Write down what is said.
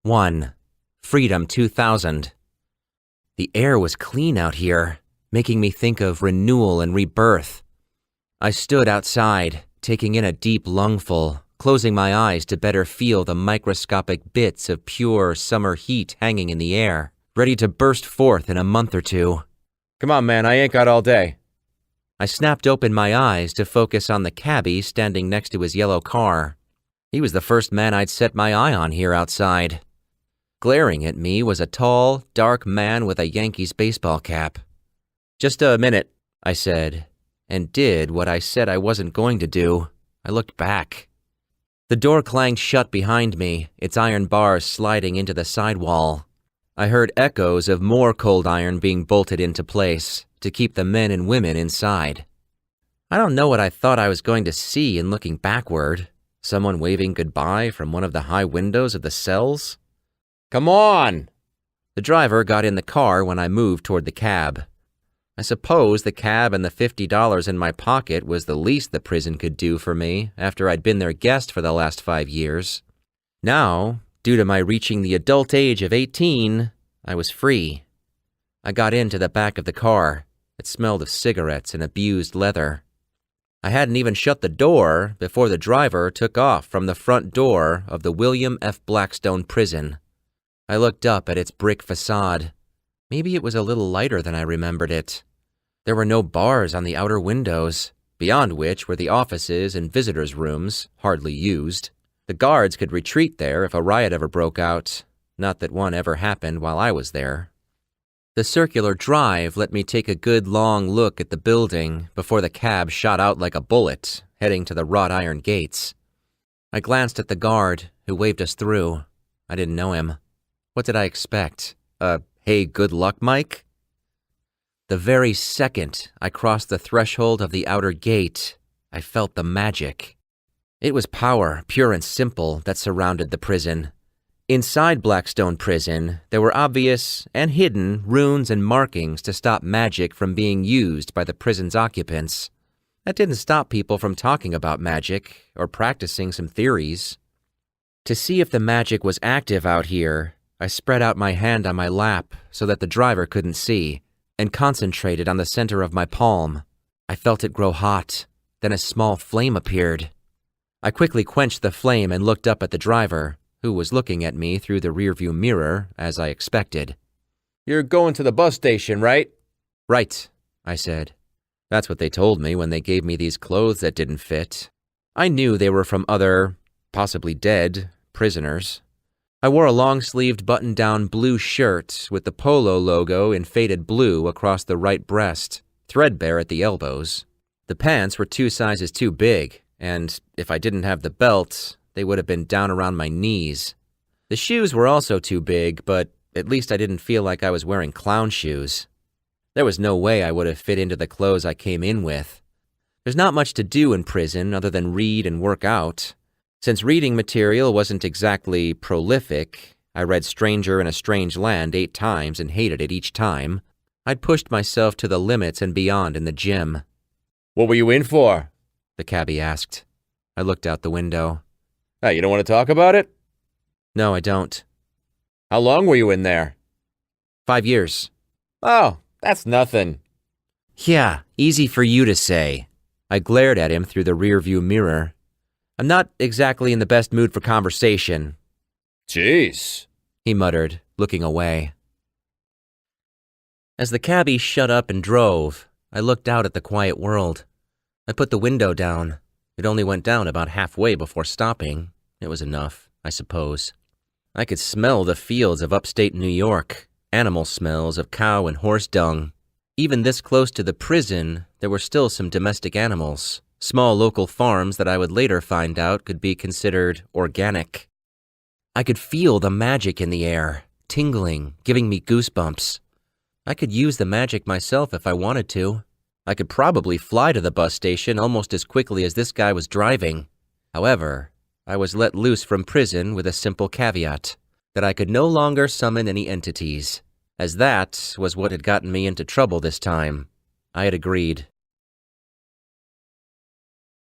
1. Freedom 2000. The air was clean out here, making me think of renewal and rebirth. I stood outside, taking in a deep lungful, closing my eyes to better feel the microscopic bits of pure summer heat hanging in the air, ready to burst forth in a month or two. Come on, man, I ain't got all day. I snapped open my eyes to focus on the cabbie standing next to his yellow car. He was the first man I'd set my eye on here outside. Glaring at me was a tall, dark man with a Yankees baseball cap. "Just a minute," I said, and did what I said I wasn't going to do. I looked back. The door clanged shut behind me, its iron bars sliding into the sidewall. I heard echoes of more cold iron being bolted into place to keep the men and women inside. I don't know what I thought I was going to see in looking backward. Someone waving goodbye from one of the high windows of the cells? Come on! The driver got in the car when I moved toward the cab. I suppose the cab and the $50 in my pocket was the least the prison could do for me after I'd been their guest for the last 5 years. Now, due to my reaching the adult age of 18, I was free. I got into the back of the car. It smelled of cigarettes and abused leather. I hadn't even shut the door before the driver took off from the front door of the William F. Blackstone prison. I looked up at its brick facade. Maybe it was a little lighter than I remembered it. There were no bars on the outer windows, beyond which were the offices and visitors' rooms, hardly used. The guards could retreat there if a riot ever broke out, not that one ever happened while I was there. The circular drive let me take a good long look at the building before the cab shot out like a bullet, heading to the wrought iron gates. I glanced at the guard, who waved us through. I didn't know him. What did I expect? Hey, good luck, Mike? The very second I crossed the threshold of the outer gate, I felt the magic. It was power, pure and simple, that surrounded the prison. Inside Blackstone Prison, there were obvious and hidden runes and markings to stop magic from being used by the prison's occupants. That didn't stop people from talking about magic or practicing some theories. To see if the magic was active out here, I spread out my hand on my lap so that the driver couldn't see, and concentrated on the center of my palm. I felt it grow hot, then a small flame appeared. I quickly quenched the flame and looked up at the driver, who was looking at me through the rearview mirror, as I expected. "You're going to the bus station, right?" "Right," I said. That's what they told me when they gave me these clothes that didn't fit. I knew they were from other, possibly dead, prisoners. I wore a long-sleeved button-down blue shirt with the Polo logo in faded blue across the right breast, threadbare at the elbows. The pants were 2 sizes too big, and if I didn't have the belt, they would have been down around my knees. The shoes were also too big, but at least I didn't feel like I was wearing clown shoes. There was no way I would have fit into the clothes I came in with. There's not much to do in prison other than read and work out. Since reading material wasn't exactly prolific, I read Stranger in a Strange Land 8 times and hated it each time. I'd pushed myself to the limits and beyond in the gym. "What were you in for?" the cabbie asked. I looked out the window. You don't want to talk about it? No, I don't. How long were you in there? 5 years. Oh, that's nothing. Yeah, easy for you to say. I glared at him through the rearview mirror. I'm not exactly in the best mood for conversation. Jeez, he muttered, looking away. As the cabbie shut up and drove, I looked out at the quiet world. I put the window down. It only went down about halfway before stopping. It was enough, I suppose. I could smell the fields of upstate New York, animal smells of cow and horse dung. Even this close to the prison, there were still some domestic animals, small local farms that I would later find out could be considered organic. I could feel the magic in the air, tingling, giving me goosebumps. I could use the magic myself if I wanted to. I could probably fly to the bus station almost as quickly as this guy was driving. However, I was let loose from prison with a simple caveat, that I could no longer summon any entities, as that was what had gotten me into trouble this time. I had agreed.